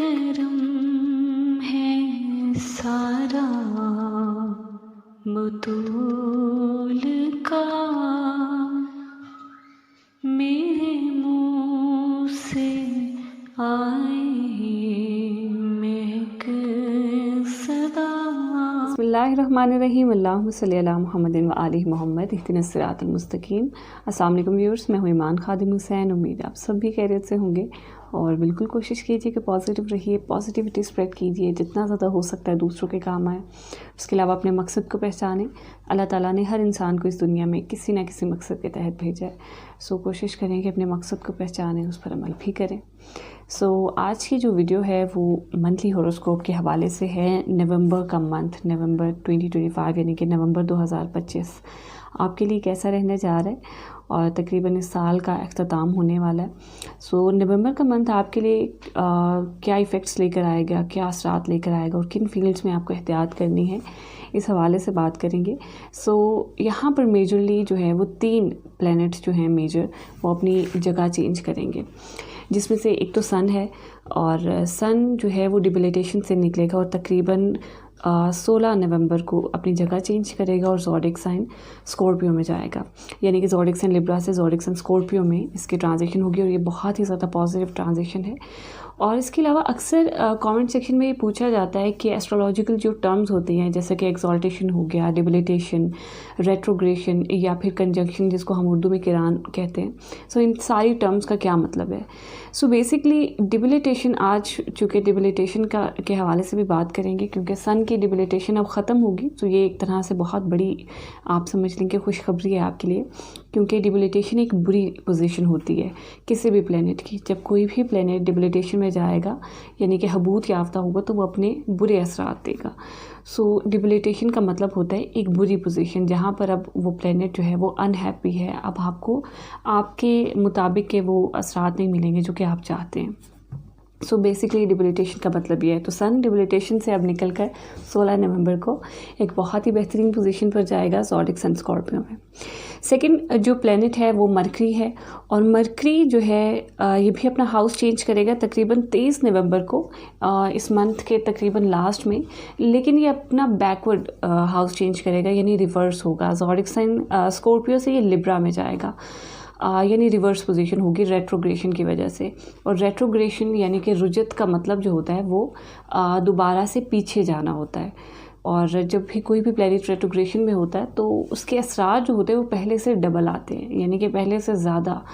करम है सारा बतूल का, मेरे मुँह से आए महक सदा। बिस्मिल्लाहिर्रहमानिर्रहीम, अल्लाहुम्मा सल्ली अला मुहम्मदिन व आलि मोहम्मद, इहदिनस सिरातल मुस्तकीम। अस्सलाम वालेकुम व्यूअर्स, मैं हूँ ईमान खादिम हुसैन। उम्मीद आप सब भी खैरियत से होंगे और बिल्कुल कोशिश कीजिए कि पॉजिटिव रहिए, पॉजिटिविटी स्प्रेड कीजिए, जितना ज़्यादा हो सकता है दूसरों के काम आए। उसके अलावा अपने मकसद को पहचानें। अल्लाह ताला ने हर इंसान को इस दुनिया में किसी न किसी मकसद के तहत भेजा है। सो कोशिश करें कि अपने मकसद को पहचानें, उस पर अमल भी करें। आज की जो वीडियो है वो मंथली हॉरोस्कोप के हवाले से है। नवंबर का मंथ, नवंबर 2025 यानी कि नवंबर 2025 आपके लिए कैसा रहने जा रहा है और तकरीबन इस साल का अख्ताम होने वाला है। नवंबर का मंथ आपके लिए क्या इफ़ेक्ट्स लेकर आएगा, क्या असरात लेकर आएगा और किन फील्ड्स में आपको एहतियात करनी है, इस हवाले से बात करेंगे। यहाँ पर मेजरली जो है वो 3 प्लैनेट्स जो हैं मेजर, वो अपनी जगह चेंज करेंगे, जिसमें से एक तो सन है और सन जो है वो डिबिलिटेशन से निकलेगा और तकरीबन 16 नवंबर को अपनी जगह चेंज करेगा और ज़ोडिक साइन स्कॉर्पियो में जाएगा। यानी कि ज़ोडिक साइन लिब्रा से ज़ोडिक साइन स्कॉर्पियो में इसकी ट्रांजिशन होगी और ये बहुत ही ज़्यादा पॉजिटिव ट्रांजिशन है। और इसके अलावा अक्सर कमेंट सेक्शन में ये पूछा जाता है कि एस्ट्रोलॉजिकल जो टर्म्स होती हैं, जैसे कि एक्सॉल्टेशन हो गया, डिबिलिटेशन, रेट्रोग्रेशन या फिर कंजंक्शन, जिसको हम उर्दू में किरान कहते हैं। इन सारी टर्म्स का क्या मतलब है। बेसिकली डिबिलिटेशन, आज चूँकि डिबिलिटेशन के हवाले से भी बात करेंगे क्योंकि सन की डिबिलिटेशन अब ख़त्म होगी। ये एक तरह से बहुत बड़ी, आप समझ लें कि खुशखबरी है आपके लिए, क्योंकि डिबिलिटेशन एक बुरी पोजीशन होती है किसी भी प्लेनेट की। जब कोई भी प्लेनेट डिबिलिटेशन में जाएगा यानी कि हबूत याफ्ता होगा तो वो अपने बुरे असरात देगा। डिबिलिटेशन का मतलब होता है एक बुरी पोजीशन, जहाँ पर अब वो प्लेनेट जो है वो अनहैप्पी है। अब आपको आपके मुताबिक के वो असरात नहीं मिलेंगे जो कि आप चाहते हैं। बेसिकली डिबिलिटेशन का मतलब ये है। सन डिबिलिटेशन से अब निकल कर 16 नवंबर को एक बहुत ही बेहतरीन पोजीशन पर जाएगा ज़ोडिक साइन स्कॉर्पियो में। सेकंड जो प्लेनेट है वो मरकरी है और मरकरी जो है ये भी अपना हाउस चेंज करेगा तकरीबन 23 नवंबर को, इस मंथ के तकरीबन लास्ट में। लेकिन ये अपना बैकवर्ड हाउस चेंज करेगा, यानी रिवर्स होगा। ज़ोडिक साइन स्कॉर्पियो से ये लिब्रा में जाएगा, यानी रिवर्स पोजीशन होगी रेट्रोग्रेशन की वजह से। और रेट्रोग्रेशन यानी कि रुजत का मतलब जो होता है वो दोबारा से पीछे जाना होता है। और जब भी कोई भी प्लैनेट रेट्रोग्रेशन में होता है तो उसके असरार जो होते हैं वो पहले से डबल आते हैं, यानी कि पहले से ज़्यादा।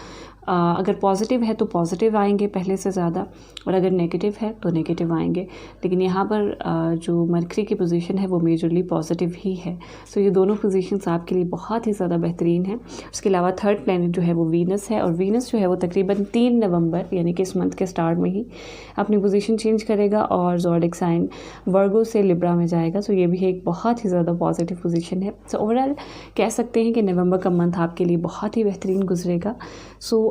अगर पॉजिटिव है तो पॉजिटिव आएंगे पहले से ज़्यादा, और अगर नेगेटिव है तो नेगेटिव आएंगे। लेकिन यहाँ पर जो मरकरी की पोजीशन है वो मेजरली पॉजिटिव ही है। ये दोनों पोजीशंस आपके लिए बहुत ही ज़्यादा बेहतरीन है। उसके अलावा थर्ड प्लैनेट जो है वो वीनस है और वीनस जो है वो तकरीबन 3 नवंबर यानी कि इस मंथ के स्टार्ट में ही अपनी पोजीशन चेंज करेगा और ज़ोडिक साइन वर्गो से लिब्रा में जाएगा। ये भी एक बहुत ही ज़्यादा पॉजिटिव पोजीशन है। ओवरऑल कह सकते हैं कि नवंबर का मंथ आपके लिए बहुत ही बेहतरीन गुजरेगा।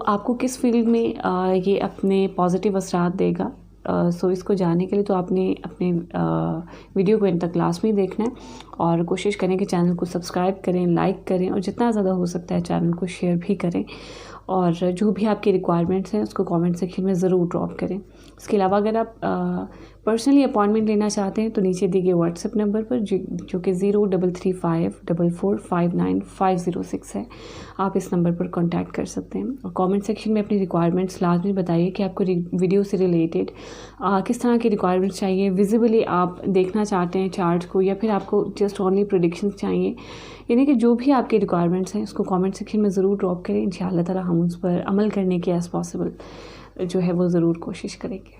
आपको किस फील्ड में ये अपने पॉजिटिव असरात देगा, इसको जानने के लिए तो आपने अपने वीडियो को एंड तक लास्ट में देखना है और कोशिश करें कि चैनल को सब्सक्राइब करें, लाइक करें और जितना ज़्यादा हो सकता है चैनल को शेयर भी करें। और जो भी आपकी रिक्वायरमेंट्स हैं उसको कमेंट सेक्शन में ज़रूर ड्रॉप करें। इसके अलावा अगर आप पर्सनली अपॉइंटमेंट लेना चाहते हैं तो नीचे दिए गए व्हाट्सएप नंबर पर जो कि 03354459 है, आप इस नंबर पर कांटेक्ट कर सकते हैं। और कमेंट सेक्शन में अपनी रिक्वायरमेंट्स लाजमी बताइए कि आपको वीडियो से रिलेटेड किस तरह की रिक्वायरमेंट्स चाहिए। विजिबली आप देखना चाहते हैं चार्ट को या फिर आपको जस्ट ओनली प्रेडिक्शंस चाहिए, यानी कि जो भी आपकी रिक्वायरमेंट्स हैं उसको कमेंट सेक्शन में ज़रूर ड्रॉप करें। इंशाअल्लाह ताला हम उस पर अमल करने की एज़ पॉसिबल जो है वो ज़रूर कोशिश करेंगे।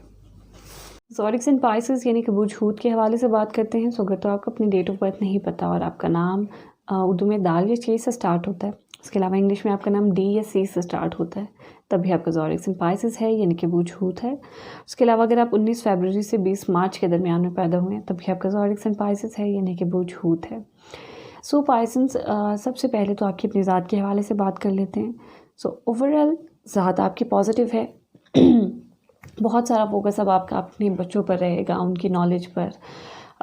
ज़ोडिक साइन पाइसेस यानी कि बुर्ज हूत के हवाले से बात करते हैं। अगर तो आपको अपनी डेट ऑफ बर्थ नहीं पता और आपका नाम उर्दू में दाल या चे से स्टार्ट होता है, उसके अलावा इंग्लिश में आपका नाम डी या सी से स्टार्ट होता है, तब भी आपका ज़ोडिक साइन पाइसेस है यानी कि बुर्ज हूत है। उसके अलावा अगर आप 19 फरवरी से 20 मार्च के दरमियान में पैदा हुए हैं तब भी आपका ज़ोडिक साइन पाइसेस है यानी कि बुर्ज हूत है। पाइसेस, सबसे पहले तो आपकी अपनी ज़ात के हवाले से बात कर लेते हैं। ओवरऑल ज़ात आपकी पॉजिटिव है। बहुत सारा फोकस अब आपका अपने बच्चों पर रहेगा, उनकी नॉलेज पर,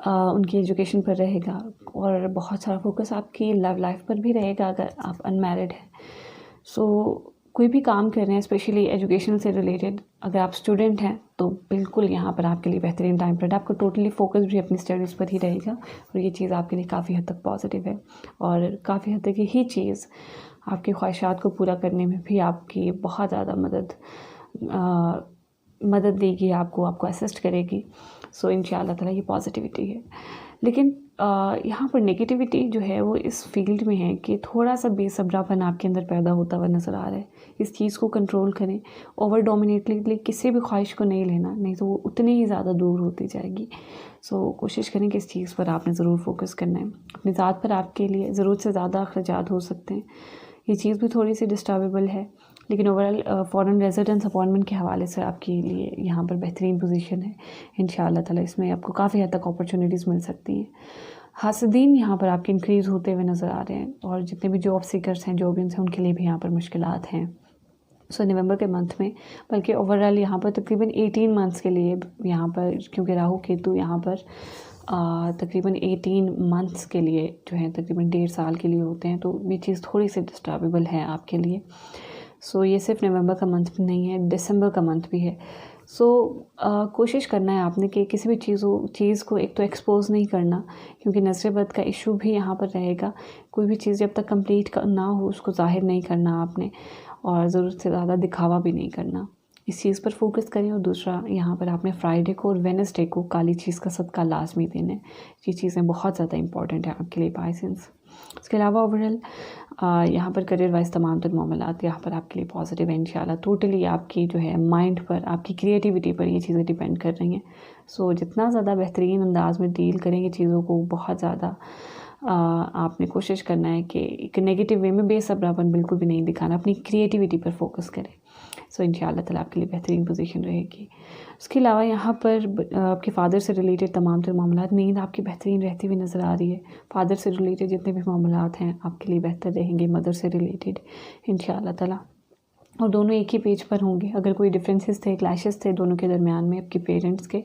उनकी एजुकेशन पर रहेगा और बहुत सारा फोकस आपकी लव लाइफ पर भी रहेगा अगर आप अनमैरिड हैं। कोई भी काम कर रहे हैं स्पेशली एजुकेशन से रिलेटेड, अगर आप स्टूडेंट हैं तो बिल्कुल यहाँ पर आपके लिए बेहतरीन टाइम पीरियड। आपका टोटली फोकस भी अपनी स्टडीज़ पर ही रहेगा और ये चीज़ आपके लिए काफ़ी हद तक पॉजिटिव है और काफ़ी हद तक यही चीज़ आपकी ख्वाहिशात को पूरा करने में भी आपकी बहुत ज़्यादा मदद देगी, आपको असिस्ट करेगी। सो इंशाअल्लाह ताला ये पॉजिटिविटी है। लेकिन यहाँ पर नेगेटिविटी जो है वो इस फील्ड में है कि थोड़ा सा बेसब्रापन आपके अंदर पैदा होता हुआ नज़र आ रहा है। इस चीज़ को कंट्रोल करें, ओवर डोमिनेटली किसी भी ख्वाहिश को नहीं लेना, नहीं तो वो उतनी ही ज़्यादा दूर होती जाएगी। सो कोशिश करें कि इस चीज़ पर आपने ज़रूर फोकस करना है। अपनी ज़ात पर आपके लिए ज़रूरत से ज़्यादा अखराजात हो सकते हैं, ये चीज़ भी थोड़ी सी डिस्टर्बेबल है, लेकिन ओवरऑल फॉरेन रेजिडेंस अपॉइंटमेंट के हवाले से आपके लिए यहाँ पर बेहतरीन पोजीशन है। इंशाअल्लाह ताला इसमें आपको काफ़ी हद तक अपॉर्चुनिटीज़ मिल सकती हैं। हासिदीन यहाँ पर आपके इंक्रीज़ होते हुए नज़र आ रहे हैं और जितने भी जॉब सीकर्स हैं, जॉबियंस हैं, उनके लिए भी यहाँ पर मुश्किलात हैं। सो नवंबर के मंथ में, बल्कि ओवरऑल यहाँ पर तकरीबन 18 मंथ्स के लिए यहाँ पर, क्योंकि राहु केतु यहाँ पर तकरीबन 18 मंथ्स के लिए जो है तकरीबन 1.5 साल के लिए होते हैं, तो ये चीज़ थोड़ी सी डिस्टर्बेबल है आपके लिए। सो ये सिर्फ नवंबर का मंथ भी नहीं है, दिसंबर का मंथ भी है। सो कोशिश करना है आपने कि किसी भी चीज़ को एक तो एक्सपोज नहीं करना, क्योंकि नज़र बद का इशू भी यहाँ पर रहेगा। कोई भी चीज़ जब तक कंप्लीट ना हो उसको ज़ाहिर नहीं करना आपने, और ज़रूरत से ज़्यादा दिखावा भी नहीं करना। इस चीज़ पर फोकस करें। और दूसरा, यहाँ पर आपने फ्राइडे को और वेडनेसडे को काली चीज़ का सदका लाजमी देना है। ये चीज़ें बहुत ज़्यादा इंपॉर्टेंट है आपके लिए पाइसेंस। इसके अलावा ओवरऑल यहाँ पर करियर वाइज तमाम तर मामलात यहाँ पर आपके लिए पॉजिटिव है इंशाल्लाह। टोटली आपकी जो है माइंड पर, आपकी क्रिएटिविटी पर ये चीज़ें डिपेंड कर रही हैं। सो जितना ज़्यादा बेहतरीन अंदाज में डील करेंगे चीज़ों को, बहुत ज़्यादा आपने कोशिश करना है कि एक नेगेटिव वे में बेसब्रापन बिल्कुल भी नहीं दिखाना, अपनी क्रिएटिविटी पर फोकस करें। सो इंशाअल्लाह ताला आपके लिए बेहतरीन पोजीशन रहेगी। उसके अलावा यहाँ पर आपके फ़ादर से रिलेटेड तमाम तर मामलात, नींद आपकी बेहतरीन रहती हुई नज़र आ रही है। फ़ादर से रिलेटेड जितने भी मामलात हैं आपके लिए बेहतर रहेंगे, मदर से रिलेटेड इंशाअल्लाह ताला। और दोनों एक ही पेज पर होंगे। अगर कोई डिफरेंसेस थे, क्लैशेस थे दोनों के दरमियान में आपके पेरेंट्स के,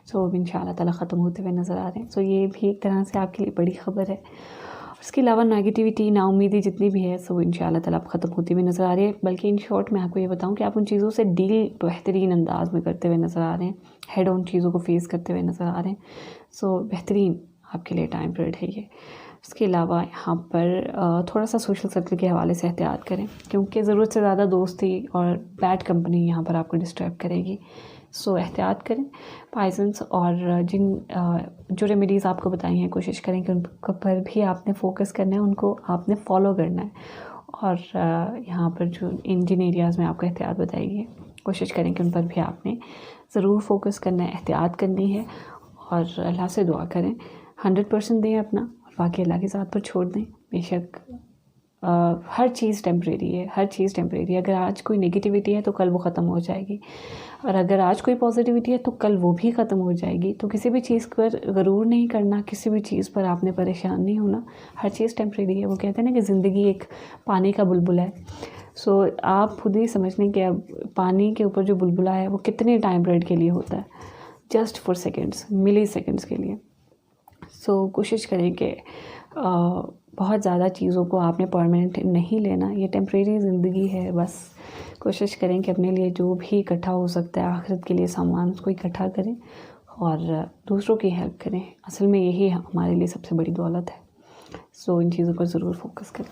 सो इंशाअल्लाह ताला ख़त्म होते हुए नज़र आ रहे हैं। सो ये भी एक तरह से आपके लिए बड़ी ख़बर है। उसके अलावा नेगेटिविटी, नाउमीदी जितनी भी है, सो इंशाअल्लाह ताला अब ख़त्म होती हुई नज़र आ रही है। बल्कि इन शॉर्ट मैं आपको ये बताऊं कि आप उन चीज़ों से डील बेहतरीन अंदाज में करते हुए नज़र आ रहे हैं, हेड ऑन चीज़ों को फेस करते हुए नज़र आ रहे हैं। सो बेहतरीन आपके लिए टाइम पीरियड है ये। उसके अलावा यहाँ पर थोड़ा सा सोशल सर्कल के हवाले से एहतियात करें, क्योंकि ज़रूरत से ज़्यादा दोस्ती और बैड कंपनी यहाँ पर आपको डिस्टर्ब करेगी। सो एहतियात करें पाइजन्स। और जो रेमेडीज़ आपको बताई हैं, कोशिश करें कि उन पर भी आपने फ़ोकस करना है, उनको आपने फॉलो करना है। और यहाँ पर जो जिन एरियाज़ में आपको एहतियात बताई है, कोशिश करें कि उन पर भी आपने ज़रूर फोकस करना है, एहतियात करनी है। और अल्लाह से दुआ करें 100% दें अपना, और बाकी अल्लाह के साथ पर छोड़ दें। बेशक हर चीज़ टेम्परेरी है, हर चीज़ टेम्परेरी है। अगर आज कोई नेगेटिविटी है तो कल वो ख़त्म हो जाएगी, और अगर आज कोई पॉजिटिविटी है तो कल वो भी ख़त्म हो जाएगी। तो किसी भी चीज़ पर गरूर नहीं करना, किसी भी चीज़ पर आपने परेशान नहीं होना। हर चीज़ टेम्परेरी है। वो कहते हैं ना कि ज़िंदगी एक पानी का बुलबुला है। सो आप खुद ही समझ लें कि अब पानी के ऊपर जो बुलबुला है वो कितने टाइम पीरियड के लिए होता है, just for seconds, milliseconds के लिए। सो कोशिश करें कि बहुत ज़्यादा चीज़ों को आपने परमानेंट नहीं लेना, ये टेम्परेरी ज़िंदगी है। बस कोशिश करें कि अपने लिए जो भी इकट्ठा हो सकता है आखिरत के लिए सामान, उसको इकट्ठा करें और दूसरों की हेल्प करें। असल में यही हमारे लिए सबसे बड़ी दौलत है। सो इन चीज़ों पर ज़रूर फोकस करें।